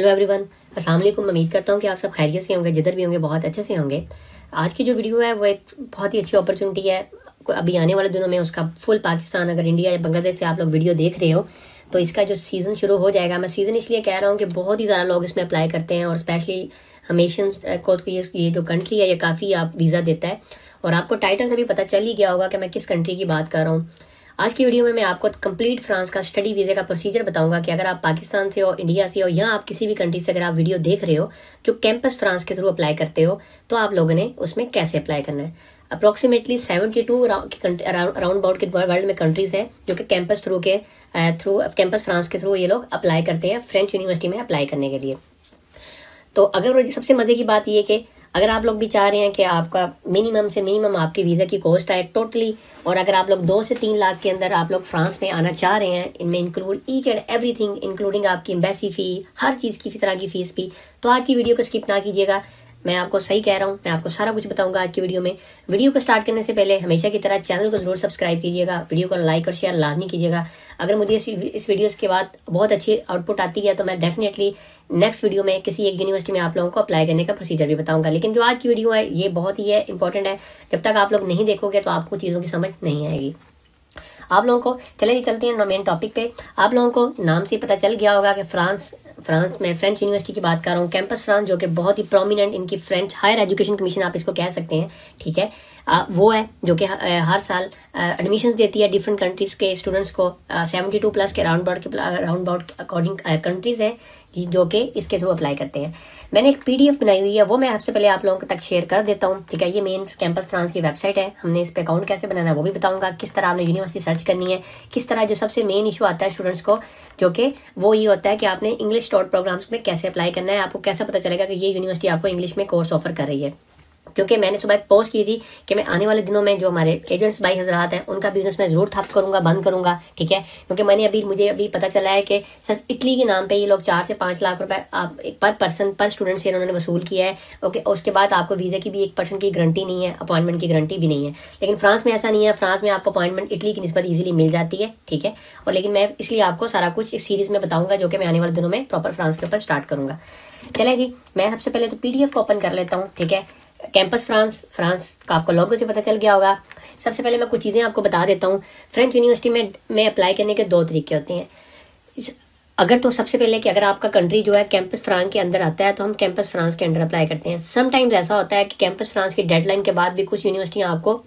Hello everyone, अस्सलाम वालेकुम। उम्मीद करता हूँ कि आप सब खैरियत से होंगे, जिधर भी होंगे बहुत अच्छे से होंगे। आज की जो वीडियो है वो एक बहुत ही अच्छी अपॉर्चुनिटी है। अभी आने वाले दिनों में उसका फुल पाकिस्तान, अगर इंडिया या बांग्लादेश से आप लोग वीडियो देख रहे हो तो इसका जो सीज़न शुरू हो जाएगा। मैं सीज़न इसलिए कह रहा हूँ कि बहुत ही ज़्यादा लोग इसमें अप्लाई करते हैं और स्पेशली हमेशंस को ये जो कंट्री है ये काफ़ी आप वीज़ा देता है। और आपको टाइटल से भी पता चल ही गया होगा कि मैं किस कंट्री की बात कर रहा हूँ। आज की वीडियो में मैं आपको कंप्लीट फ्रांस का स्टडी वीज़े का प्रोसीजर बताऊंगा कि अगर आप पाकिस्तान से हो, इंडिया से हो या आप किसी भी कंट्री से अगर आप वीडियो देख रहे हो जो कैंपस फ्रांस के थ्रू अप्लाई करते हो तो आप लोगों ने उसमें कैसे अप्लाई करना है। अप्रोक्सीमेटली 72 अराउंड अबाउट के वर्ल्ड में कंट्रीज हैं जो कि कैंपस कैंपस फ्रांस के थ्रू ये लोग अप्लाई करते हैं फ्रेंच यूनिवर्सिटी में अप्लाई करने के लिए। तो अगर सबसे मजे की बात ये कि अगर आप लोग भी चाह रहे हैं कि आपका मिनिमम से मिनिमम आपकी वीज़ा की कॉस्ट आए टोटली, और अगर आप लोग 2 से 3 लाख के अंदर आप लोग फ्रांस में आना चाह रहे हैं, इनमें include each and everything, including आपकी एम्बेसी फ़ी, हर चीज़ की तरह की फ़ीस भी, तो आज की वीडियो को स्किप ना कीजिएगा। मैं आपको सही कह रहा हूँ, मैं आपको सारा कुछ बताऊंगा आज की वीडियो में। वीडियो को स्टार्ट करने से पहले हमेशा की तरह चैनल को जरूर सब्सक्राइब कीजिएगा, वीडियो को लाइक और शेयर लाजमी कीजिएगा। अगर मुझे इस वीडियो के बाद बहुत अच्छी आउटपुट आती है तो मैं डेफिनेटली नेक्स्ट वीडियो में किसी एक यूनिवर्सिटी में आप लोगों को अप्लाई करने का प्रोसीजर भी बताऊंगा। लेकिन जो आज की वीडियो है ये बहुत ही है इंपॉर्टेंट है, जब तक आप लोग नहीं देखोगे तो आपको चीज़ों की समझ नहीं आएगी। आप लोगों को चले चलते हैं मेन टॉपिक पे। आप लोगों को नाम से पता चल गया होगा कि फ्रांस में फ्रेंच यूनिवर्सिटी की बात कर रहा हूँ, कैंपस फ्रांस, जो कि बहुत ही प्रोमिनेंट इनकी फ्रेंच हायर एजुकेशन कमीशन आप इसको कह सकते हैं, ठीक है। वो है जो कि हर साल एडमिशन्स देती है डिफरेंट कंट्रीज के स्टूडेंट्स को। 72 प्लस के राउंड अबाउट अकॉर्डिंग कंट्रीज हैं जो कि इसके थ्रू अप्लाई करते हैं। मैंने एक PDF बनाई हुई है, वो मैं सबसे पहले आप लोगों तक शेयर कर देता हूँ, ठीक है। ये मेन कैंपस फ्रांस की वेबसाइट है। हमने इस पे अकाउंट कैसे बनाना है वो भी बताऊंगा, किस तरह आपने यूनिवर्सिटी सर्च करनी है, किस तरह जो सबसे मेन इशू आता है स्टूडेंट्स को जो कि वो ये होता है कि आपने इंग्लिश टॉट प्रोग्राम्स में कैसे अप्लाई करना है। आपको कैसे पता चलेगा कि ये यूनिवर्सिटी आपको इंग्लिश में कोर्स ऑफर कर रही है। क्योंकि मैंने सुबह एक पोस्ट की थी कि मैं आने वाले दिनों में जो हमारे एजेंट्स भाई हजरात हैं उनका बिजनेस मैं जरूर ठप करूंगा, बंद करूंगा, ठीक है। क्योंकि मुझे अभी पता चला है कि सिर्फ इटली के नाम पे ये लोग 4 से 5 लाख रुपए आप पर पर्सन पर स्टूडेंट से इन्होंने वसूल किया है। ओके, उसके बाद आपको वीज़ा की भी 1% की गारंटी नहीं है, अपॉइंटमेंट की गारंटी भी नहीं है। लेकिन फ्रांस में ऐसा नहीं है, फ्रांस में आपको अपॉइंटमेंट इटली की निस्बत ईजिली मिल जाती है, ठीक है। और लेकिन मैं इसलिए आपको सारा कुछ इस सीरीज में बताऊंगा जो कि मैं आने वाले दिनों में प्रॉपर फ्रांस के ऊपर स्टार्ट करूंगा। चले जी, मैं सबसे पहले तो PDF को ओपन कर लेता हूँ, ठीक है। कैंपस फ्रांस का आपको लोगो से पता चल गया होगा। सबसे पहले मैं कुछ चीज़ें आपको बता देता हूँ। फ्रेंच यूनिवर्सिटी में अप्लाई करने के 2 तरीके होते हैं। अगर तो सबसे पहले कि अगर आपका कंट्री जो है कैंपस फ्रांस के अंदर आता है तो हम कैंपस फ्रांस के अंदर अप्लाई करते हैं। समटाइम्स ऐसा होता है कि कैंपस फ्रांस की डेडलाइन के बाद भी कुछ यूनिवर्सिटियाँ आपको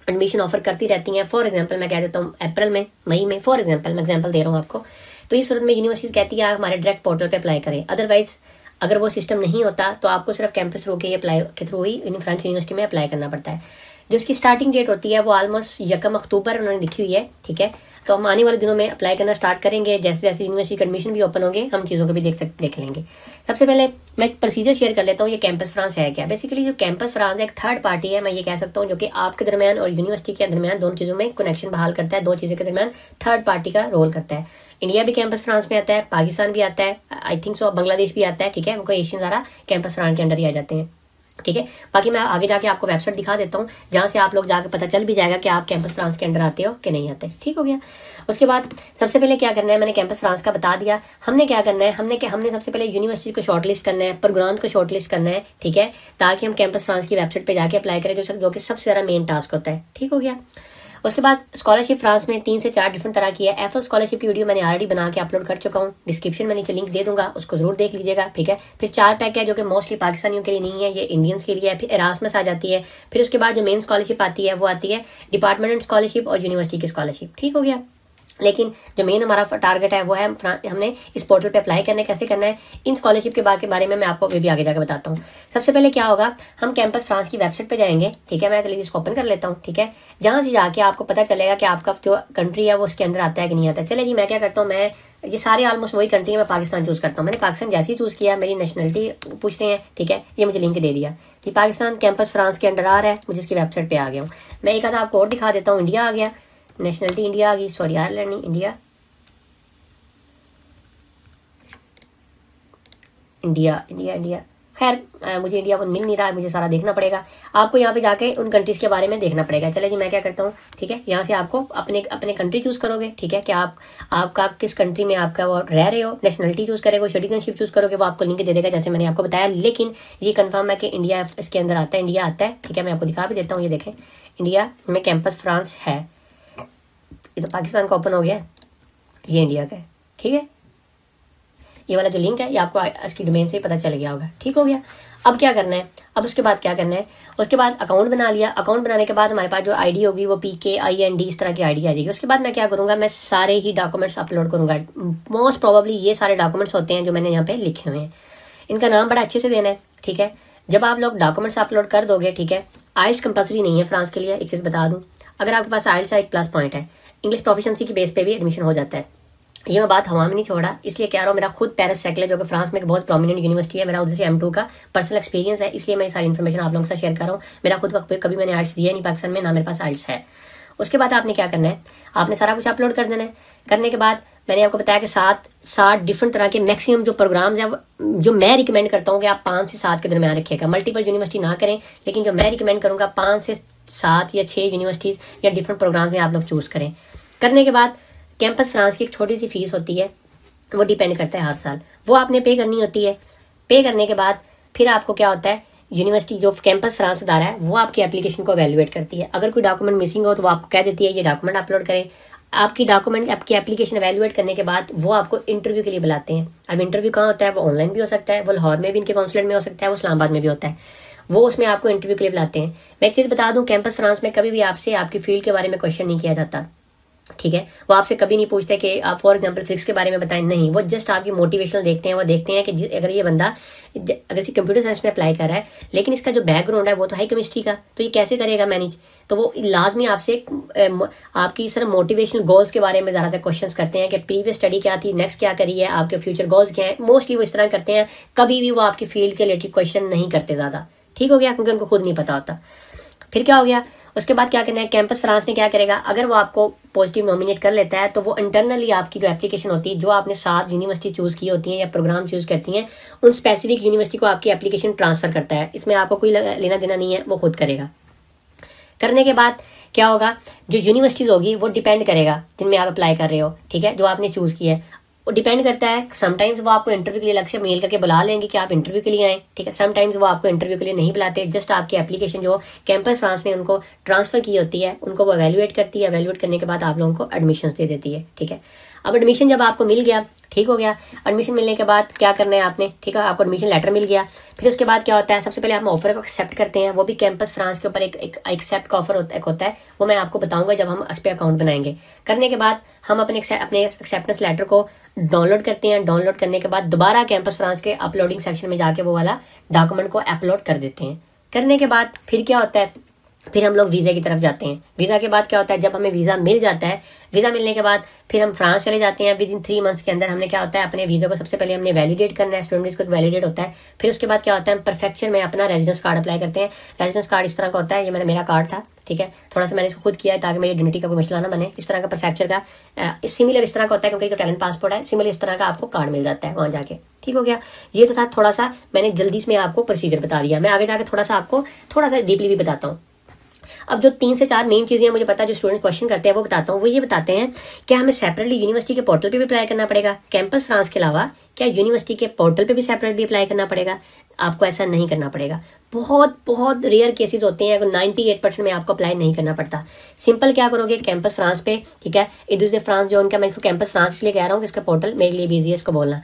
एडमिशन ऑफर करती रहती हैं। फॉर एग्जाम्पल मैं कह देता हूँ अप्रैल में, मई में, फॉर एग्जाम्पल मैं एग्जाम्पल दे रहा हूँ आपको। तो इस सूरत में यूनिवर्सिटी कहती है आप हमारे डायरेक्ट पोर्टल पर अप्लाई करें। अदरवाइज अगर वो सिस्टम नहीं होता तो आपको सिर्फ कैंपस के थ्रू ही फ्रेंच यूनिवर्सिटी में अप्लाई करना पड़ता है। जो इसकी स्टार्टिंग डेट होती है वो ऑलमोस्ट 1 अक्टूबर उन्होंने लिखी हुई है, ठीक है। तो हम आने वाले दिनों में अप्लाई करना स्टार्ट करेंगे। जैसे जैसे यूनिवर्सिटी के एडमिशन भी ओपन होंगे हम चीज़ों को भी देख लेंगे। सबसे पहले मैं एक प्रोसीजर शेयर कर लेता हूँ। ये कैंपस फ्रांस है क्या? बेसिकली जो कैंपस फ्रांस एक थर्ड पार्टी है, मैं ये कह सकता हूँ, जो कि आपके दरमियान और यूनिवर्सिटी के दरमियान दोनों चीज़ों में कनेक्शन बहाल करता है। 2 चीज़ों के दरमियान थर्ड पार्टी का रोल करता है। इंडिया भी कैंपस फ्रांस में आता है, पाकिस्तान भी आता है, आई थिंक सो बांग्लादेश भी आता है, ठीक है। उनको एशियन सारा कैंपस फ्रांस के अंडर ही आ जाते हैं, ठीक है। बाकी मैं आगे जाके आपको वेबसाइट दिखा देता हूँ जहाँ से आप लोग जाकर पता चल भी जाएगा कि आप कैंपस फ्रांस के अंडर आते हो कि नहीं आते, ठीक हो गया। उसके बाद सबसे पहले क्या करना है, मैंने कैंपस फ्रांस का बता दिया। हमने क्या करना है, हमने सबसे पहले यूनिवर्सिटी को शॉर्टलिस्ट करना है, प्रोग्राम को शॉर्टलिस्ट करना है, ठीक है, ताकि हम कैंपस फ्रांस की वेबसाइट पर जाके अप्लाई करें, जो कि सबसे ज़्यादा मेन टास्क होता है, ठीक हो गया। उसके बाद स्कॉलरशिप फ्रांस में 3 से 4 डिफरेंट तरह की है। एफएल स्कॉलरशिप की वीडियो मैंने ऑलरेडी बना के अपलोड कर चुका हूँ, डिस्क्रिप्शन में नीचे लिंक दे दूंगा, उसको जरूर देख लीजिएगा, ठीक है। फिर 4 पैक है जो कि मोस्टली पाकिस्तानियों के लिए नहीं है, ये इंडियंस के लिए है। फिर एरास्मस आ जाती है। फिर उसके बाद जो मेन स्कॉलरशिप आती है वो आती है डिपार्टमेंट स्कॉलरशिप और यूनिवर्सिटी की स्कॉलरशिप, ठीक हो गया। लेकिन जो मेन हमारा टारगेट है वो है हमने इस पोर्टल पे अप्लाई करना है, कैसे करना है। इन स्कॉलरशिप के बारे में मैं आपको भी आगे जाकर बताता हूँ। सबसे पहले क्या होगा, हम कैंपस फ्रांस की वेबसाइट पे जाएंगे, ठीक है। मैं चलिए इसको ओपन कर लेता हूँ, ठीक है। जहाँ से जाके आपको पता चलेगा कि आपका जो कंट्री है वो उसके अंदर आता है कि नहीं आता है। चले जी, मैं क्या करता हूँ, मैं ये सारे ऑलमोस्ट वही कंट्री है, मैं पाकिस्तान चूज़ करता हूँ। मैंने पाकिस्तान जैसे ही चूज़ किया, मेरी नेशनलिटी पूछते हैं, ठीक है। ये मुझे लिंक दे दिया कि पाकिस्तान कैंपस फ्रांस के अंडर आ रहा है, मुझे उसकी वेबसाइट पर आ गया हूँ। मैं एक आधा आपको और दिखा देता हूँ। इंडिया आ गया, नेशनलिटी इंडिया आ गई, सॉरी आयरलैंड नहीं, इंडिया इंडिया इंडिया इंडिया खैर मुझे इंडिया वन मिल नहीं रहा है, मुझे सारा देखना पड़ेगा। आपको यहाँ पे जाके उन कंट्रीज़ के बारे में देखना पड़ेगा। चले जी, मैं क्या करता हूँ, ठीक है, यहाँ से आपको अपने अपने कंट्री चूज़ करोगे, ठीक है, कि आपका किस कंट्री में आपका वो रह रहे हो, नेशनलिटी चूज़ करेंगे, सिटीजनशिप चूज़ करोगे, वो आपको लिंक दे देगा जैसे मैंने आपको बताया। लेकिन ये कन्फर्म है कि इंडिया इसके अंदर आता है, इंडिया आता है, ठीक है। मैं आपको दिखा भी देता हूँ, ये देखें, इंडिया में कैंपस फ्रांस है। ये तो पाकिस्तान का ओपन हो गया है, ये इंडिया का है, ठीक है। ये वाला जो लिंक है ये आपको इसकी डोमेन से ही पता चल गया होगा, ठीक हो गया। अब क्या करना है, अब उसके बाद क्या करना है, उसके बाद अकाउंट बना लिया। अकाउंट बनाने के बाद हमारे पास जो आईडी होगी वो PKIND इस तरह की आईडी आ जाएगी। उसके बाद मैं क्या करूँगा, मैं सारे ही डॉक्यूमेंट्स अपलोड करूँगा। मोस्ट प्रोबेबली ये सारे डॉक्यूमेंट्स होते हैं जो मैंने यहाँ पे लिखे हुए हैं, इनका नाम बड़ा अच्छे से देना है, ठीक है। जब आप लोग डॉक्यूमेंट्स अपलोड कर दोगे, ठीक है, आइल्स कंपल्सरी नहीं है फ्रांस के लिए, एक चीज़ बता दूँ। अगर आपके पास आइल्स का एक प्लस पॉइंट है, इंग्लिश प्रोफिशिएंसी की बेस पे भी एडमिशन हो जाता है। ये मैं बात हवा में नहीं छोड़ा, इसलिए कह रहा हूँ, मेरा खुद पेरिस सैकले जो कि फ्रांस में एक बहुत प्रोमिनेंट यूनिवर्सिटी है, मेरा उधर से M2 का पर्सनल एक्सपीरियंस है, इसलिए मैं सारी इन्फॉर्मेशन आप लोगों के साथ शेयर कर रहा हूँ। मेरा खुद का कभी मैंने आइल्स दिया नहीं पाकिस्तान में, ना मेरे पास आइल्स है। उसके बाद आपने क्या करना है, आपने सारा कुछ अपलोड कर देना है। करने के बाद मैंने आपको बताया कि 7 डिफरेंट तरह के मैक्सिमम जो प्रोग्राम्स हैं, जो मैं रिकमेंड करता हूँ कि आप 5 से 7 के दरमियान रखिएगा। मल्टीपल यूनिवर्सिटी ना करें, लेकिन जो मैं रिकमेंड करूँगा 5 से 7 या 6 यूनिवर्सिटीज़ या डिफरेंट प्रोग्राम में आप लोग चूज़ करें। करने के बाद कैंपस फ्रांस की एक छोटी सी फीस होती है, वो डिपेंड करता है हर साल, वो आपने पे करनी होती है। पे करने के बाद फिर आपको क्या होता है, यूनिवर्सिटी जो कैंपस फ्रांस अदारा है वो आपकी एप्लीकेशन को एवेलुएट करती है। अगर कोई डॉक्यूमेंट मिसिंग हो तो वो आपको कह देती है ये डॉक्यूमेंट अपलोड करें। आपकी एप्लीकेशन एवेलुएट करने के बाद वो आपको इंटरव्यू के लिए बुलाते हैं। अब इंटरव्यू कहाँ होता है, वो ऑनलाइन भी हो सकता है, वो लाहौर में भी इनके कॉन्सुलेट में हो सकता है, वो इस्लामाबाद में भी होता है। वो उसमें आपको इंटरव्यू के लिए बुलाते हैं। मैं एक चीज़ बता दूं, कैंपस फ्रांस में कभी भी आपसे आपकी फील्ड के बारे में क्वेश्चन नहीं किया जाता, ठीक है। वो आपसे कभी नहीं पूछते कि आप फॉर एग्जांपल फिजिक्स के बारे में बताएं, नहीं, वो जस्ट आपकी मोटिवेशनल देखते हैं। वो देखते हैं कि अगर ये बंदा अगर इसे कंप्यूटर साइंस में अप्लाई कर रहा है, लेकिन इसका जो बैकग्राउंड है वो तो है केमिस्ट्री का, तो ये कैसे करेगा मैनेज। तो वो लाजमी आपसे आपकी सर मोटिवेशनल गोल्स के बारे में ज़्यादातर क्वेश्चन करते हैं कि प्रीवियस स्टडी क्या थी, नेक्स्ट क्या करी है, आपके फ्यूचर गोल्स क्या है। मोस्टली वो इस तरह करते हैं, कभी भी वो आपकी फील्ड के रिलेटेड क्वेश्चन नहीं करते ज़्यादा, ठीक हो गया, क्योंकि उनको खुद नहीं पता होता। फिर क्या हो गया, उसके बाद क्या करना है, कैंपस फ्रांस ने क्या करेगा, अगर वो आपको पॉजिटिव नॉमिनेट कर लेता है तो वो इंटरनली आपकी जो एप्लीकेशन होती है, जो आपने 7 यूनिवर्सिटी चूज़ की होती हैं या प्रोग्राम चूज़ करती हैं, उन स्पेसिफिक यूनिवर्सिटी को आपकी एप्लीकेशन ट्रांसफ़र करता है। इसमें आपको कोई लेना देना नहीं है, वो खुद करेगा। करने के बाद क्या होगा, जो यूनिवर्सिटीज़ होगी वो डिपेंड करेगा जिनमें आप अप्लाई कर रहे हो, ठीक है, जो आपने चूज़ किया है वो डिपेंड करता है। समटाइम्स वो आपको इंटरव्यू के लिए अलग से मेल करके बुला लेंगे कि आप इंटरव्यू के लिए आए, ठीक है। समटाइम्स वो आपको इंटरव्यू के लिए नहीं बुलाते, जस्ट आपकी एप्लीकेशन जो कैंपस फ्रांस ने उनको ट्रांसफर की होती है, उनको वो एवेलुएट करती है। एवेलुएट करने के बाद आप लोगों को एडमिशन दे देती है, ठीक है। अब एडमिशन जब आपको मिल गया, ठीक हो गया, एडमिशन मिलने के बाद क्या करना है आपने, ठीक है, आपको एडमिशन लेटर मिल गया। फिर उसके बाद क्या होता है, सबसे पहले हम ऑफर को एक्सेप्ट करते हैं, वो भी कैंपस फ्रांस के ऊपर एक एक्सेप्ट का ऑफर होता है, वो मैं आपको बताऊंगा जब हम इस पर अकाउंट बनाएंगे। करने के बाद हम अपने एक्सेप्टेंस लेटर को डाउनलोड करते हैं। डाउनलोड करने के बाद दोबारा कैंपस फ्रांस के अपलोडिंग सेक्शन में जाके वो वाला डॉक्यूमेंट को अपलोड कर देते हैं। करने के बाद फिर क्या होता है, फिर हम लोग वीज़ा की तरफ जाते हैं। वीज़ा के बाद क्या होता है, जब हमें वीज़ा मिल जाता है, वीज़ा मिलने के बाद फिर हम फ्रांस चले जाते हैं। विद इन 3 मंथ्स के अंदर हमने क्या होता है, अपने वीज़ा को सबसे पहले हमने वैलिडेट करना है, स्टूडेंट को वैलिडेट होता है। फिर उसके बाद क्या होता है, हम परफेक्चर में अपना रेजिडेंस कार्ड अप्लाई करते हैं। रेजिडेंस कार्ड इस तरह का होता है, ये मेरा कार्ड था, ठीक है, थोड़ा सा मैंने इसको खुद किया है ताकि मेरी आइडेंटिटी का कोई मसला ना बने। इस तरह का परफेक्चर का सिमिलर इस तरह का होता है, क्योंकि जो टैलेंट पासपोर्ट है, सिमिलर इस तरह का आपको कार्ड मिल जाता है वहाँ जाके, ठीक हो गया। ये तो था थोड़ा सा मैंने जल्दी में आपको प्रोसीजर बता दिया। मैं आगे जाके थोड़ा सा डीपली भी बताता हूँ। अब जो 3 से 4 मेन चीज़ें मुझे पता है जो स्टूडेंट्स क्वेश्चन करते हैं वो बताता हूँ। वो ये बताते हैं कि हमें सेपरेटली यूनिवर्सिटी के पोर्टल पे भी अप्लाई करना पड़ेगा, कैंपस फ्रांस के अलावा क्या यूनिवर्सिटी के पोर्टल पे भी सेपरेटली अप्लाई करना पड़ेगा। आपको ऐसा नहीं करना पड़ेगा। बहुत रेयर केसेस होते हैं, अगर 98% में आपको अप्लाई नहीं करना पड़ता। सिंपल क्या करोगे, कैंपस फ्रांस पे, ठीक है, इधर फ्रांस जो उनका, मैं इसको कैंपस फ्रांस इसलिए कह रहा हूँ कि इसका पोर्टल मेरे लिए भी ईजी है इसको बोलना।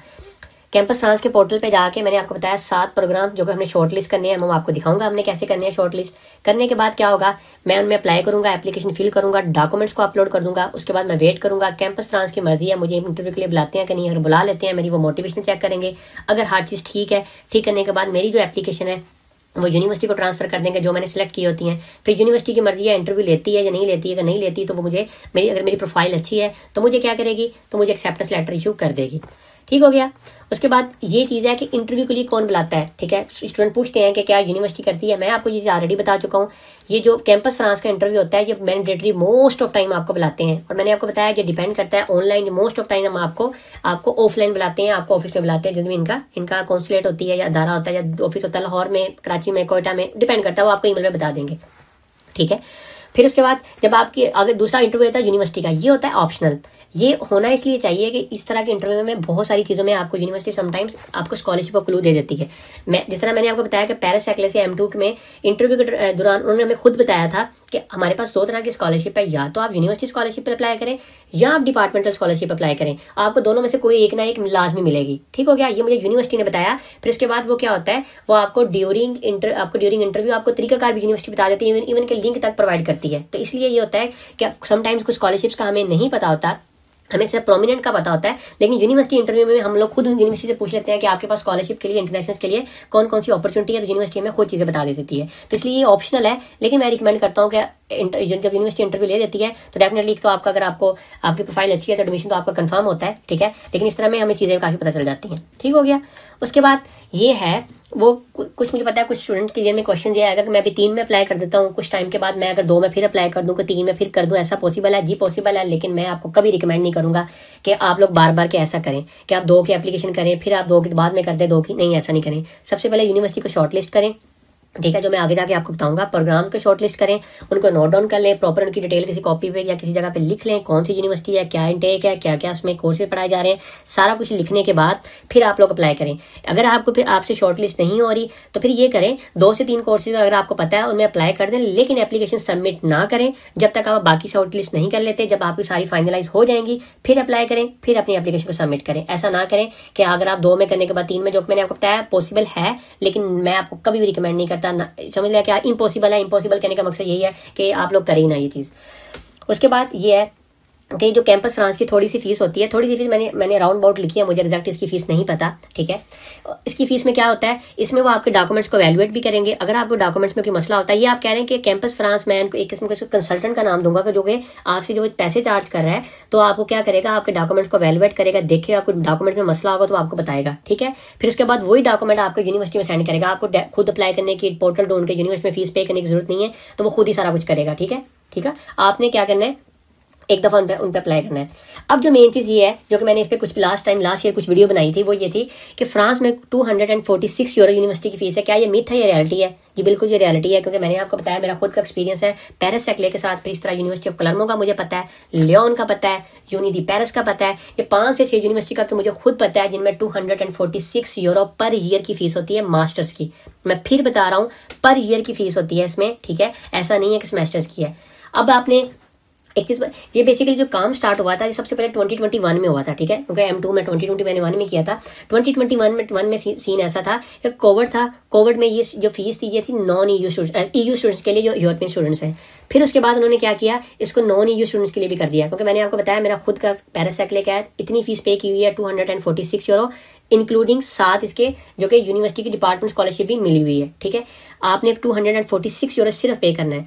कैंपस फ्रांस के पोर्टल पे जाके मैंने आपको बताया 7 प्रोग्राम जो कि हमने शॉर्ट लिस्ट करने हैं, मैं आपको दिखाऊंगा हमने कैसे करने हैं शॉर्ट लिस्ट। करने के बाद क्या होगा, मैं उनमें अप्लाई करूंगा, एप्लीकेशन फिल करूंगा, डॉक्यूमेंट्स को अपलोड कर दूंगा। उसके बाद मैं वेट करूंगा। कैंपस फ्रांस की मर्जी है, मुझे इंटरव्यू के लिए बुलाते हैं कि नहीं। अगर बुला लेते हैं, मेरी वो मोटिवेशन चेक करेंगे। अगर हर चीज़ ठीक है, ठीक करने के बाद मेरी जो एप्लीकेशन है वो यूनिवर्सिटी को ट्रांसफर कर देंगे जो मैंने सेलेक्ट की होती हैं। फिर यूनिवर्सिटी की मर्जी है, इंटरव्यू लेती है या नहीं लेती है। अगर नहीं लेती तो वो मुझे अगर मेरी प्रोफाइल अच्छी है तो मुझे क्या करेगी, तो मुझे एक्सेप्टेंस लेटर इशू कर देगी। ठीक हो गया। उसके बाद ये चीज़ है कि इंटरव्यू के लिए कौन बुलाता है, ठीक है। स्टूडेंट पूछते हैं कि क्या यूनिवर्सिटी करती है। मैं आपको ये चीज़ ऑलरेडी बता चुका हूँ। ये जो कैंपस फ्रांस का इंटरव्यू होता है ये मैंडेटरी मोस्ट ऑफ टाइम आपको बुलाते हैं, और मैंने आपको बताया कि डिपेंड करता है ऑनलाइन, मोस्ट ऑफ टाइम हम आपको ऑफलाइन बुलाते हैं, आपको ऑफिस में बुलाते हैं, जिसमें इनका कॉन्सुलेट होती है या अदारा होता है या ऑफिस होता है, लाहौर में, कराची में, कोयटा में, डिपेंड करता है, वो आपको ईमेल में बता देंगे, ठीक है। फिर उसके बाद जब आपकी अगर दूसरा इंटरव्यू होता है यूनिवर्सिटी का, ये होता है ऑप्शनल। ये होना इसलिए चाहिए कि इस तरह के इंटरव्यू में बहुत सारी चीज़ों में आपको यूनिवर्सिटी समटाइम्स आपको स्कॉलरशिप का क्लू दे देती है। जिस तरह मैंने आपको बताया कि पेरिस एक्लेस या M2 में इंटरव्यू के दौरान उन्होंने हमें खुद बताया था कि हमारे पास 2 तरह की स्कॉलरशिप है, या तो आप यूनिवर्सिटी स्कॉलरशिप पर अप्लाई करें या आप डिपार्टमेंटल स्कॉलरशिप अप्लाई करें, आपको दोनों में से कोई एक ना एक लाजमी मिलेगी, ठीक हो गया। ये मुझे यूनिवर्सिटी ने बताया। फिर इसके बाद वो क्या होता है, वो आपको ड्यूरिंग इंटरव्यू आपको तरीकाकार भी यूनिवर्सिटी बता देती है, इवन के लिंक तक प्रोवाइड करती है। तो इसलिए ये होता है कि समटाइम्स कुछ स्कॉलरशिप्स का हमें नहीं पता होता, हमें सिर्फ प्रोमिनेंट का पता होता है, लेकिन यूनिवर्सिटी इंटरव्यू में हम लोग खुद यूनिवर्सिटी से पूछ लेते हैं कि आपके पास स्कॉलरशिप के लिए, इंटरनेशनल के लिए कौन कौन सी अपॉर्चुनिटी है, तो यूनिवर्सिटी हमें खुद चीज़ें बता देती है। तो इसलिए ये ऑप्शनल है, लेकिन मैं रिकमेंड करता हूँ कि जब यूनिवर्सिटी इंटरव्यू ले देती है तो डेफिनेटली तो आपका, अगर आपकी प्रोफाइल अच्छी है तो एडमिशन तो आपका कंफर्म होता है, ठीक है। लेकिन इस तरह में हमें चीज़ें काफ़ी पता चल जाती हैं, ठीक हो गया। उसके बाद ये है वो कुछ मुझे पता है कुछ स्टूडेंट के लिए में क्वेश्चन ये आएगा कि मैं अभी 3 में अप्लाई कर देता हूँ, कुछ टाइम के बाद मैं अगर 2 में फिर अप्लाई कर दूँ, कि 3 में फिर कर दूँ, ऐसा पॉसिबल है? जी पॉसिबल है, लेकिन मैं आपको कभी रिकमेंड नहीं करूँगा कि आप लोग बार बार के ऐसा करें कि आप 2 की एप्लीकेशन करें फिर आप 2 के बाद में कर दें 2 की, नहीं, ऐसा नहीं करें। सबसे पहले यूनिवर्सिटी को शॉर्टलिस्ट करें, ठीक है, जो मैं आगे जाके आपको बताऊंगा। प्रोग्राम को शॉर्टलिस्ट करें, उनको नोट डाउन कर लें, प्रॉपर उनकी डिटेल किसी कॉपी पे या किसी जगह पे लिख लें, कौन सी यूनिवर्सिटी है, क्या इनटेक है, क्या क्या उसमें कोर्सेज पढ़ाए जा रहे हैं, सारा कुछ लिखने के बाद फिर आप लोग अप्लाई करें। अगर आपको फिर आपसे शॉर्टलिस्ट नहीं हो रही तो फिर ये करें, 2 से 3 कोर्सेज अगर आपको पता है उनमें अप्लाई कर दें, लेकिन एप्लीकेशन सबमिट ना करें जब तक आप बाकी शॉर्टलिस्ट नहीं कर लेते। जब आपकी सारी फाइनलाइज हो जाएंगी फिर अप्लाई करें, फिर अपनी एप्लीकेशन को सबमिट करें। ऐसा ना करें कि अगर आप 2 में करने के बाद 3 में, जो मैंने आपको बताया पॉसिबल है, लेकिन मैं आपको कभी भी रिकमेंड नहीं करता। समझ लिया क्या इम्पॉसिबल है? इम्पॉसिबल कहने का मकसद यही है कि आप लोग करें ही ना ये चीज़। उसके बाद ये है कि जो कैंपस फ्रांस की थोड़ी सी फीस होती है, थोड़ी सी फीस मैंने राउंड अबाउट लिखी है, मुझे एग्जैक्ट इसकी फीस नहीं पता, ठीक है। इसकी फीस में क्या होता है, इसमें वो आपके डॉक्यूमेंट्स को वैल्यूएट भी करेंगे। अगर आपको डॉक्यूमेंट्स में कोई मसला होता है, ये आप कह रहे हैं कि कैंपस फ्रांस, मैं एक किस्म का कंसल्टेंट का नाम दूंगा, जो कि आपसे जो पैसे चार्ज कर रहा है, तो आपको क्या करेगा, आपके डॉक्यूमेंट्स को वैल्यूएट करेगा, देखेगा कोई डॉक्यूमेंट में मसला होगा तो आपको बताएगा, ठीक है। फिर उसके बाद वही डॉक्यूमेंट आपको यूनिवर्सिटी में सेंड करेगा। आपको खुद अप्लाई करने की, पोर्टल ढूंढ के यूनिवर्सिटी में फीस पे करने की जरूरत नहीं है, तो वो खुद ही सारा कुछ करेगा, ठीक है, ठीक है। आपने क्या करना है, एक दफ़ा उन पे अप्लाई करना है। अब जो मेन चीज़ ये है, जो कि मैंने इस पर कुछ लास्ट ईयर कुछ वीडियो बनाई थी, वो ये थी कि फ्रांस में 246 यूरो यूनिवर्सिटी की फीस है। क्या ये मिथ है या रियलिटी है? जी बिल्कुल ये रियलिटी है, क्योंकि मैंने आपको बताया मेरा खुद का एक्सपीरियंस है पेरिस एक्ले के साथ। फिर इस तरह यूनिवर्सिटी ऑफ क्लर्मो का मुझे पता है, लियोन का पता है, यूनी दी पेरिस का पता है, ये 5 से 6 यूनिवर्सिटी का तो मुझे खुद पता है, जिनमें 246 यूरो पर ईयर की फीस होती है मास्टर्स की। मैं फिर बता रहा हूँ, पर ईयर की फीस होती है इसमें, ठीक है, ऐसा नहीं है कि सेमेस्टर्स की है। अब आपने एक चीज, ये बेसिकली जो काम स्टार्ट हुआ था ये सबसे पहले 2021 में हुआ था, ठीक है, क्योंकि M2 में 2020 मैंने 1 में किया था। 2021 में सीन ऐसा था कि कोविड था। कोविड में ये जो फीस थी ये थी नॉन EU स्टूडेंट्स के लिए, जो यूरोपियन स्टूडेंट्स हैं। फिर उसके बाद उन्होंने क्या किया, इसको नॉन EU स्टूडेंट्स के लिए भी कर दिया, क्योंकि मैंने आपको बताया मेरा खुद का पेरिस एक्ले का है, इतनी फीस पे की हुई है 246 यूरो, इंक्लूडिंग साथ इसके जो कि यूनिवर्सिटी की डिपार्टमेंट स्कॉलरशिप भी मिली हुई है, ठीक है। आपने 246 यूरो सिर्फ पे करना है,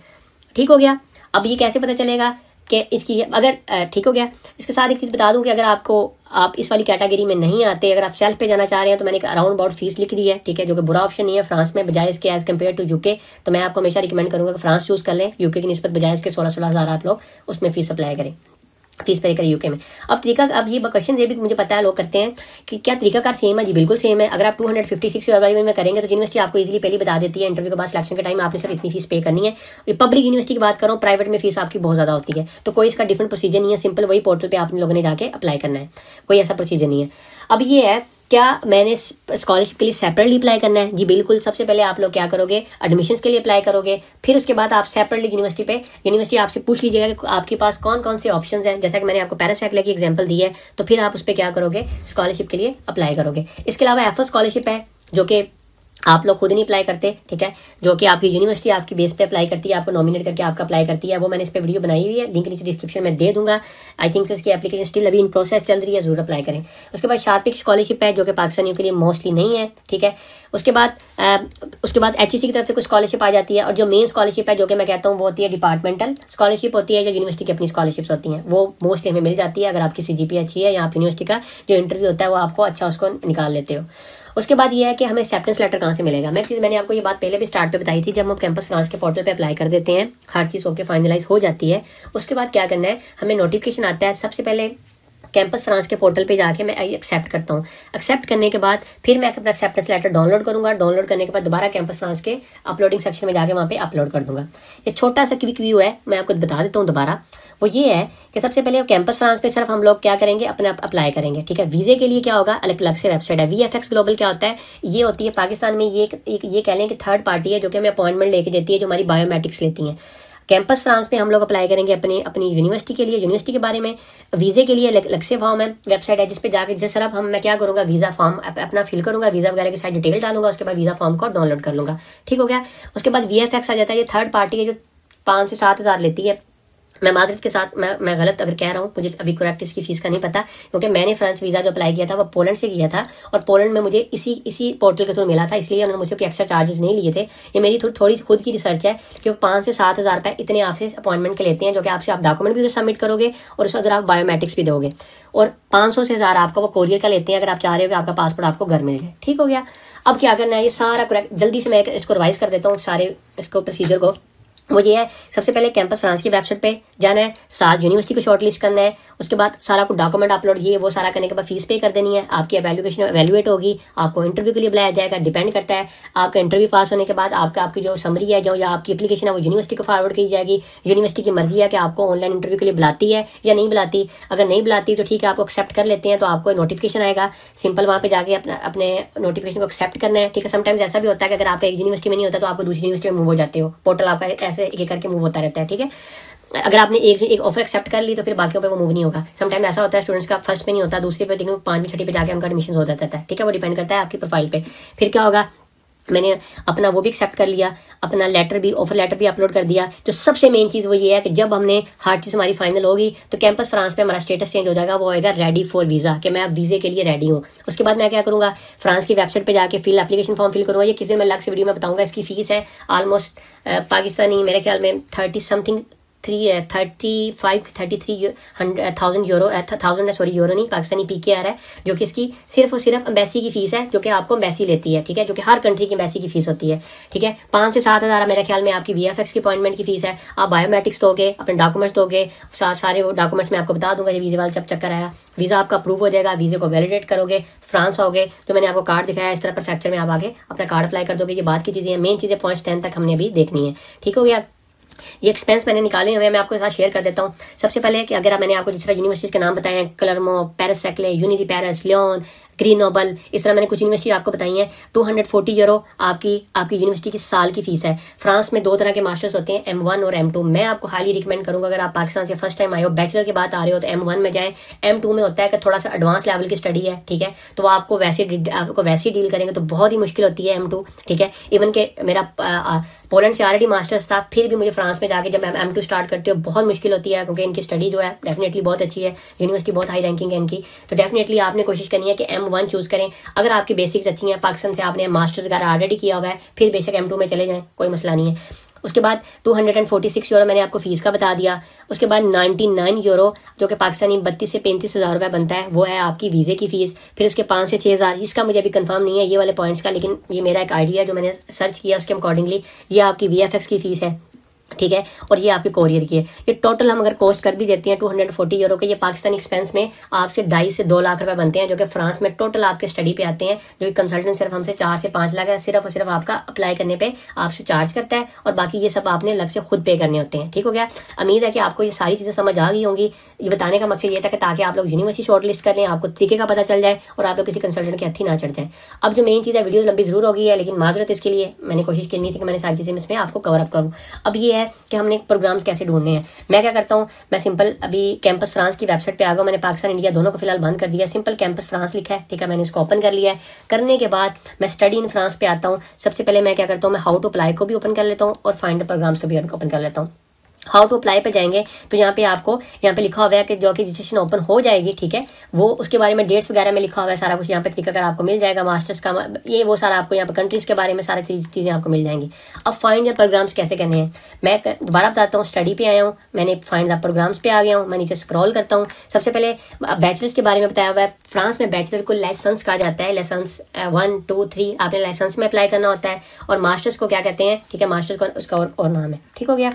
ठीक हो गया। अब ये कैसे पता चलेगा कि इसकी, अगर ठीक हो गया। इसके साथ एक चीज़ बता दूं कि अगर आप इस वाली कैटेगरी में नहीं आते, अगर आप सेल्फ पे जाना चाह रहे हैं, तो मैंने एक अराउंड अबाउट फीस लिख दी है, ठीक है, जो कि बुरा ऑप्शन नहीं है फ्रांस में, बजाय इसके एज कम्पेयर टू यूके। तो मैं आपको हमेशा रिकमेंड करूंगा कि फ्रांस चूज कर लें, यूके की निस्बत बजाय इसके 16 हज़ार आप लोग उसमें फीस अप्लाई करें, फीस पे करें यूके में। अब ये क्वेश्चन ये भी मुझे पता है लोग करते हैं कि क्या तरीकाकार सेम है? जी बिल्कुल सेम है। अगर आप 256 वाले में करेंगे तो यूनिवर्सिटी आपको इजीली पहले बता देती है, इंटरव्यू के बाद सिलेक्शन के टाइम आपने सिर्फ इतनी फीस पे करनी है। पब्लिक यूनिवर्सिटी की बात करो, प्राइवेट में फीस आपकी बहुत ज्यादा होती है, तो कोई इसका डिफरेंट प्रोसीजर नहीं है, सिंपल वही पोर्टल पे आप लोगों ने जाके अप्लाई करना है, कोई ऐसा प्रोसीजर नहीं है। अब ये है, क्या मैंने स्कॉलरशिप के लिए सेपरेटली अप्लाई करना है? जी बिल्कुल। सबसे पहले आप लोग क्या करोगे, एडमिशन्स के लिए अप्लाई करोगे, फिर उसके बाद आप सेपरेटली यूनिवर्सिटी आपसे पूछ लीजिएगा कि आपके पास कौन कौन से ऑप्शंस हैं। जैसा कि मैंने आपको पेरिस एक्ले की एग्जांपल दी है, तो फिर आप उस पर क्या करोगे, स्कॉलरशिप के लिए अप्लाई करोगे। इसके अलावा एफओ स्कॉलरशिप है, जो कि आप लोग खुद नहीं अप्लाई करते, ठीक है, जो कि आपकी यूनिवर्सिटी आपकी बेस पे अप्लाई करती है, आपको नॉमिनेट करके आपका अप्लाई करती है। वो मैंने इस पे वीडियो बनाई हुई है, लिंक नीचे डिस्क्रिप्शन में दे दूंगा। आई थिंक सो इसकी एप्लीकेशन स्टिल अभी इन प्रोसेस चल रही है, जरूर अप्लाई करें। उसके बाद शार्पिक स्कॉलरशिप है जो कि पाकिस्तानियों के लिए मोस्टली नहीं है, ठीक है। उसके बाद HEC की तरफ से कुछ स्कॉलरशिप आ जाती है, और जो मेन स्कॉलरशिप है जो कि मैं कहता हूँ वो होती है डिपार्टमेंटल स्कॉलरशिप होती है, जो यूनिवर्सिटी की अपनी स्कॉलरशिप्स होती हैं, वो मोस्टली हमें मिल जाती है अगर आपकी CGPA अच्छी है या आप यूनिवर्सिटी का जो इंटरव्यू होता है वो आपको अच्छा उसको निकाल लेते हो। उसके बाद ये है कि हमें एक्सेप्टेंस लेटर कहाँ से मिलेगा। मैंने आपको ये बात पहले भी स्टार्ट पे बताई थी, जब हम कैंपस फ्रांस के पोर्टल पे अप्लाई कर देते हैं, हर चीज़ होकर फाइनलाइज हो जाती है, उसके बाद क्या करना है, हमें नोटिफिकेशन आता है। सबसे पहले कैंपस फ्रांस के पोर्टल पे जाके मैं एक्सेप्ट करता हूँ। एक्सेप्ट करने के बाद फिर मैं अपना एक्सेप्टेंस लेटर डाउनलोड करूंगा। डाउनलोड करने के बाद दोबारा कैंपस फ्रांस के अपलोडिंग सेक्शन में जाके वहाँ पे अपलोड कर दूंगा। ये छोटा सा क्विक व्यू है, मैं आपको बता देता हूँ दोबारा। वो ये है कि सबसे पहले कैंपस फ्रांस पे सिर्फ हम लोग क्या करेंगे, अपना अप्लाई करेंगे, ठीक है। वीजे के लिए क्या होगा, अलग अलग से वेबसाइट है। VFX ग्लोबल क्या होता है, ये होती है पाकिस्तान में ये कह लें कि थर्ड पार्टी है जो कि हमें अपॉइंटमेंट लेके देती है, जो हमारी बायोमेट्रिक्स लेती है। कैंपस फ्रांस पे हम लोग अप्लाई करेंगे अपनी यूनिवर्सिटी के लिए, यूनिवर्सिटी के बारे में। वीजे के लिए अलग से फॉर्म है, वेबसाइट है जिस पे जाके जैसे सिर्फ मैं क्या करूंगा, वीजा फॉर्म अपना फिल करूंगा, वीजा वगैरह की सारी डिटेल डालूंगा, उसके बाद वीजा फॉर्म को डाउनलोड कर लूंगा, ठीक हो गया। उसके बाद VFX आ जाता है, ये थर्ड पार्टी है जो 5 से 7 हज़ार लेती है। मैं माजरत के साथ मैं गलत अगर कह रहा हूँ, मुझे अभी करेक्ट इसकी फीस का नहीं पता, क्योंकि मैंने फ्रेंच वीज़ा जो अप्लाई किया था वो पोलैंड से किया था, और पोलैंड में मुझे इसी पोर्टल के थ्रू मिला था, इसलिए उन्होंने मुझसे कोई एक्स्ट्रा चार्जेस नहीं लिए थे। ये मेरी थोड़ी खुद की रिसर्च है कि वो 5 से 7 हज़ार रुपये इतने आपसे अपॉइंटमेंट के लेते हैं, जो कि आपसे आप डॉक्यूमेंट भी सबमिट करोगे और उसमें अगर आप बायोमेट्रिक्स भी दोगे, और 500 से 1000 आपका वो कोरियर का लेते हैं, अगर आप चाह रहे हो कि आपका पासपोर्ट आपको घर मिल जाए, ठीक हो गया। अब क्या करना है, ये सारा करेक्ट जल्दी से मैं इसको रिवाइज कर देता हूँ, सारे इसको प्रोसीजर को। वो ये है, सबसे पहले कैंपस फ्रांस की वेबसाइट पे जाना है, साथ यूनिवर्सिटी को शॉर्टलिस्ट करना है, उसके बाद सारा कुछ डॉक्यूमेंट अपलोड, ये वो सारा करने के बाद फीस पे कर देनी है, आपकी एवेल्युएशन एवेल्युएट होगी, आपको इंटरव्यू के लिए बुलाया जाएगा। डिपेंड करता है आपका इंटरव्यू पास होने के बाद आपकी जो समरी है, जो या आपकी एप्लीकेशन है वो यूनिवर्सिटी को फॉरवर्ड की जाएगी। यूनिवर्सिटी की मर्जी है कि आपको ऑनलाइन इंटरव्यू के लिए बुलाती है या नहीं बुलाती। अगर नहीं बुलाती तो ठीक है, आपको एक्सेप्ट कर लेते हैं, तो आपको नोटिफिकेशन आएगा, सिंपल वहाँ पे जाके अपने नोटिफिकेशन को एक्सेप्ट करना है, ठीक है। समटाइम्स ऐसा भी होता है कि अगर आपका एक यूनिवर्सिटी में नहीं होता तो आपको दूसरी यूनिवर्सिटी में मूव हो जाते हो, पोर्टल आपका ऐसे एक करके मूव होता रहता है, ठीक है। अगर आपने एक ऑफर एक्सेप्ट कर ली तो फिर बाकियों पे वो मूव नहीं होगा। समटाइम ऐसा होता है स्टूडेंट्स का फर्स्ट पे नहीं होता, दूसरे पे, 5वीं 6वीं पे जाके उनका एडमिशन हो जाता है, ठीक है। वो डिपेंड करता है आपकी प्रोफाइल पे। फिर क्या होगा, मैंने अपना वो भी एक्सेप्ट कर लिया, अपना लेटर भी, ऑफर लेटर भी अपलोड कर दिया। जो सबसे मेन चीज़ वो ये है कि जब हमने हर चीज़ हमारी फाइनल होगी तो कैंपस फ्रांस में हमारा स्टेटस चेंज हो जाएगा, वो होएगा रेडी फॉर वीज़ा, कि मैं अब वीज़े के लिए रेडी हूँ। उसके बाद मैं क्या करूँगा, फ्रांस की वेबसाइट पे जाके एप्लीकेशन फॉर्म फिल करूँगा। ये किसी दिन मैं अलग से वीडियो में बताऊँगा। इसकी फीस है ऑलमोस्ट पाकिस्तानी मेरे ख्याल में 33 यूरो नहीं, पाकिस्तानी PKR है, जो कि इसकी सिर्फ और सिर्फ एम्बेसी की फीस है, जो कि आपको एम्बेसी लेती है, ठीक है, जो कि हर कंट्री की एम्बेसी की फीस होती है, ठीक है। 5 से 7 हज़ार मेरे ख्याल में आपकी VFX की अपॉइंटमेंट की फीस है। आप बायोमेट्रिक्स दोगे, अपने डॉक्यूमेंट्स दोगे, सारे वो डॉक्यूमेंट्स मैं आपको बता दूंगा। ये वीज़े वाला जब चक्कर आया, वीज़ा आपका अप्रूव हो जाएगा, वीज़े को वैलिडेट करोगे, फ्रांस आओगे, जो मैंने आपको कार्ड दिखाया इस तरह परफेक्चर में आप आगे अपना कार्ड अप्लाई कर दोगे। ये बात की चीज़ें हैं, मेन चीज़ें पॉइंट्स 10 तक हमने अभी देखनी है, ठीक हो गया। ये एक्सपेंस मैंने निकाले हुए हैं, मैं आपके साथ शेयर कर देता हूँ। सबसे पहले कि अगर मैंने आपको जिस तरह यूनिवर्सिटीज़ के नाम बताए हैं, क्लर्मो, पेरिस सैक्ले, यूनिटी पेरिस, लियोन, ग्रीनोबल, इस तरह मैंने कुछ यूनिवर्सिटी आपको बताई हैं। 240 यूरो आपकी यूनिवर्सिटी की साल की फीस है। फ्रांस में 2 तरह के मास्टर्स होते हैं, M1 और M2। मैं आपको हाईली रिकमेंड करूंगा, अगर आप पाकिस्तान से फर्स्ट टाइम आए हो, बैचलर के बाद आ रहे हो, तो M1 में जाएं। M2 में होता है कि थोड़ा सा एडवांस लेवल की स्टडी है, ठीक है, तो वो आपको वैसे डील करेंगे तो बहुत ही मुश्किल होती है M2, ठीक है। इवन के मेरा पोलैंड से ऑलरेडी मास्टर्स था, फिर भी मुझे फ्रांस में जाके जब मैं M2 स्टार्ट करती हूँ बहुत मुश्किल होती है, क्योंकि इनकी स्टडी जो है डेफिनेटली बहुत अच्छी है, यूनिवर्सिटी बहुत हाई रैंकिंग है इनकी। तो डेफिनेटली आपने कोशिश करनी है कि M1 चूज करें। अगर आपकी बेसिक्स अच्छी हैं, पाकिस्तान से आपने मास्टर्स वगैरह ऑलरेडी किया हुआ है, फिर बेशक M2 में चले जाएं, कोई मसला नहीं है। उसके बाद 246 यूरो मैंने आपको फीस का बता दिया। उसके बाद 99 यूरो जो कि पाकिस्तानी 32 से 35 हज़ार रुपये बनता है, वो है आपकी वीज़े की फ़ीस। फिर उसके 5 से 6 हज़ार, इसका मुझे अभी कंफर्म नहीं है ये वाले पॉइंट्स का, लेकिन ये मेरा एक आइडिया है जो मैंने सर्च किया उसके अकॉर्डिंगली। ये आपकी VFX की फ़ीस है, ठीक है, और ये आपके कोरियर की है। ये टोटल हम अगर कॉस्ट कर भी देते हैं 240 यूरो के, ये पाकिस्तानी एक्सपेंस में आपसे 2.5 से 2 लाख रुपए बनते हैं, जो कि फ्रांस में टोटल आपके स्टडी पे आते हैं, जो कि कंसल्टेंट सिर्फ हमसे 4 से 5 लाख है, सिर्फ और सिर्फ आपका अप्लाई करने पे आपसे चार्ज करता है, और बाकी ये सब आपने अलग से खुद पे करने होते हैं, ठीक हो गया। उम्मीद है कि आपको ये सारी चीज़ें समझ आ गई होंगी। ये बताने का मकसद ये था कि ताकि आप लोग यूनिवर्सिटी शॉर्ट लिस्ट कर लें, आपको तरीके का पता चल जाए और आप लोग किसी कंसल्टेंट के हथी ना चढ़ जाए। अब जो मेन चीज़ है, वीडियो लंबी जरूर होगी है, लेकिन माजरत इसके लिए मैंने कोशिश करनी थी कि मैंने सारी चीज़ें इसमें आपको कवर अप करूँ। अब ये है कि हमने प्रोग्राम्स कैसे ढूंढने हैं। मैं क्या करता हूँ, मैं सिंपल अभी कैंपस फ्रांस की वेबसाइट पे आ गया। मैंने पाकिस्तान इंडिया दोनों को फिलहाल बंद कर दिया, सिंपल कैंपस फ्रांस लिखा है, ठीक है, मैंने इसको ओपन कर लिया है। करने के बाद मैं स्टडी इन फ्रांस पे आता हूँ। सबसे पहले मैं क्या करता हूँ, मैं हाउ टू अप्लाई को भी ओपन कर लेता हूँ और फाइंड द प्रोग्राम्स को भी ओपन कर लेता हूँ। हाउ टू अप्लाई पे जाएंगे तो यहाँ पे आपको यहाँ पे लिखा हुआ है कि जो कि रजिस्ट्रेशन ओपन हो जाएगी, ठीक है, वो उसके बारे में डेट्स वगैरह में लिखा हुआ है, सारा कुछ यहाँ पे तरीका कर आपको मिल जाएगा। मास्टर्स का ये वो सारा आपको यहाँ पे कंट्रीज के बारे में सारी चीजें आपको मिल जाएंगी। अब फाइंड द प्रोग्राम्स कैसे करने हैं, मैं दोबारा बताता हूँ। स्टडी पे आया हूँ, मैंने फाइंड द प्रोग्राम्स पे आ गया हूँ, मैं नीचे स्क्रॉल करता हूँ। सबसे पहले बैचलर्स के बारे में बताया हुआ है। फ्रांस में बैचलर को लाइसेंस कहा जाता है, लाइसेंस 1 2 3 आपने लाइसेंस में अप्लाई करना होता है। और मास्टर्स को क्या कहते हैं, ठीक है, मास्टर्स को उसका और नाम है, ठीक हो गया।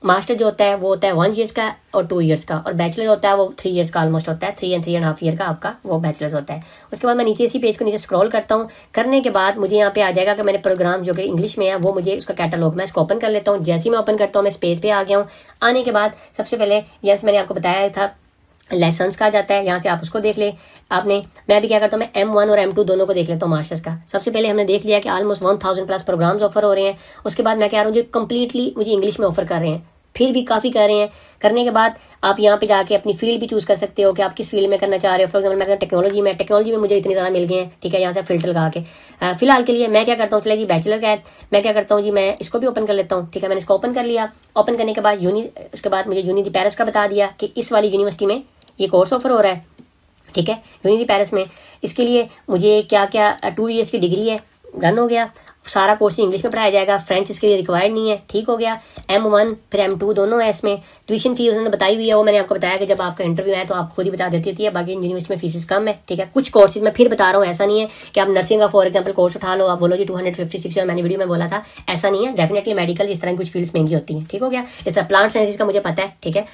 मास्टर जो होता है वो होता है 1 ईयर्स का और 2 ईयर्स का, और बैचलर होता है वो 3 ईयर्स का ऑलमोस्ट होता है, 3 and 3.5 ईयर का आपका वो बैचलर्स होता है। उसके बाद मैं नीचे इसी पेज को नीचे स्क्रॉल करता हूँ। करने के बाद मुझे यहाँ पे आ जाएगा कि मैंने प्रोग्राम जो कि इंग्लिश में है वो मुझे उसका कैटलॉग, मैं इसको ओपन कर लेता हूँ। जैसे ही मैं ओपन करता हूँ मैं इस पेज पे आ गया हूँ। आने के बाद सबसे पहले यस मैंने आपको बताया था लाइसेंस कहा जाता है, यहाँ से आप उसको देख ले आपने। मैं अभी क्या करता हूँ, मैं M1 और M2 दोनों को देख लेता हूँ मास्टर्स का। सबसे पहले हमने देख लिया कि ऑलमोस्ट 1000+ प्रोग्राम्स ऑफर हो रहे हैं। उसके बाद मैं कह रहा हूँ जो कंप्लीटली मुझे इंग्लिश में ऑफर कर रहे हैं, फिर भी काफ़ी कर रहे हैं। करने के बाद आप यहाँ पे जाके अपनी फील्ड भी चूज कर सकते हो कि आप किस फील्ड में करना चाह रहे हो। फॉर एग्जाम्पल मैं टेक्नोलॉजी में मुझे इतनी ज़्यादा मिल गए हैं, ठीक है, यहाँ से फिल्टर लगा के। फिलहाल के लिए मैं क्या करता हूँ, चले जी बैचलर का है, मैं क्या करता हूँ जी, मैं इसको भी ओपन कर लेता हूँ, ठीक है। मैंने इसको ओपन कर लिया। ओपन करने के बाद उसके बाद मुझे यूनि दी पेरिस का बता दिया कि इस वाली यूनिवर्सिटी में ये कोर्स ऑफर हो रहा है, ठीक है, यूनि दी पेरिस में। इसके लिए मुझे क्या क्या 2 ईयर्स की डिग्री है, डन हो गया। सारा कोर्स इंग्लिश में पढ़ाया जाएगा, फ्रेंच इसके लिए रिक्वायर्ड नहीं है, ठीक हो गया। M1 फिर M2 दोनों है इसमें। ट्यूशन फीस उन्होंने बताई हुई है, वो मैंने आपको बताया कि जब आपका इंटरव्यू है तो आपको खुद ही बता देती होती है। बाकी यूनिवर्सिटी में फीस कम है, ठीक है। कुछ कोर्सेज मैं फिर बता रहा हूँ, ऐसा नहीं है कि आप नर्सिंग का फॉर एग्जाम्पल कोर्स उठा लो, आप बोलो जी 256 मैंने वीडियो में बोला था, ऐसा नहीं है। डेफिनेटली मेडिकल इस तरह की कुछ फील्ड्स महंगी होती है, ठीक हो गया। इस तरह प्लांट साइंसेज का मुझे पता है, ठीक है।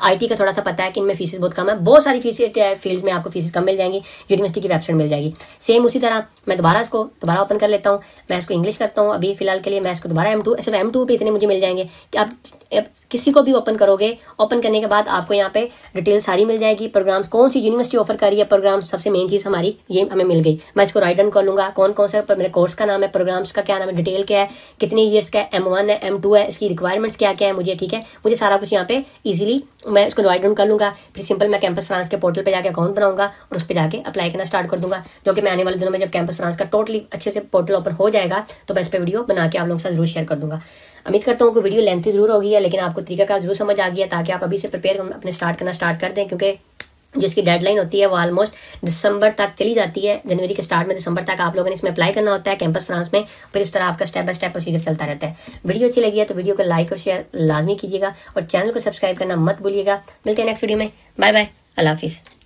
IT का थोड़ा सा पता है कि इनमें फीस बहुत कम है। बहुत सारी फील्ड्स में आपको फीस कम मिल जाएंगी, यूनिवर्सिटी की वेबसाइट मिल जाएगी। सेम उसी तरह मैं दोबारा ओपन कर लेता हूँ। मैं इसको इंग्लिश करता हूँ अभी फिलहाल के लिए। मैं इसको दोबारा M2, ऐसे M2 पे इतने मुझे मिल जाएंगे कि आप किसी को भी ओपन करोगे, ओपन करने के बाद आपको यहाँ पे डिटेल सारी मिल जाएगी। प्रोग्राम कौन सी यूनिवर्सिटी ऑफर कर रही है प्रोग्राम, सबसे मेन चीज हमारी ये हमें मिल गई। मैं इसको राइट डाउन कर लूंगा, कौन कौन सा मेरे कोर्स का नाम है, प्रोग्राम्स का क्या नाम है, डिटेल क्या है, कितने ईयर्स का है, M1 है, M2 है, इसकी रिक्वायरमेंट्स क्या क्या है मुझे, ठीक है। मुझे सारा कुछ यहाँ पे इजीली मैं इसको राइट डाउन कर लूंगा। फिर सिंपल मैं कैंपस फ्रांस के पोर्टल पे जाके अकाउंट बनाऊंगा और उस पर जाके अप्लाई करना स्टार्ट कर दूंगा, जो कि मैं आने वाले दिनों में जब कैंपस फ्रांस का टोटली अच्छे से पोर्टल ओपन हो जाएगा तो मैं इस पर वीडियो बना के आप लोगों के साथ जरूर शेयर कर दूंगा। उम्मीद करता हूँ कि वीडियो लेंथी जरूर होगी है, लेकिन आपको तरीका जरूर समझ आ गया, ताकि आप अभी से प्रिपेयर अपने स्टार्ट कर दें, क्योंकि जिसकी डेडलाइन होती है वो ऑलमोस्ट दिसंबर तक चली जाती है। जनवरी के स्टार्ट में दिसंबर तक आप लोगों ने इसमें अप्लाई करना होता है कैंपस फ्रांस में। फिर इस तरह आपका स्टेप बाय स्टेप प्रोसीजर चलता रहता है। वीडियो अच्छी लगी है तो वीडियो को लाइक और शेयर लाजमी कीजिएगा और चैनल को सब्सक्राइब करना मत भूलिएगा। मिलते हैं नेक्स्ट वीडियो में। बाय बाय, अल्लाह हाफिज़।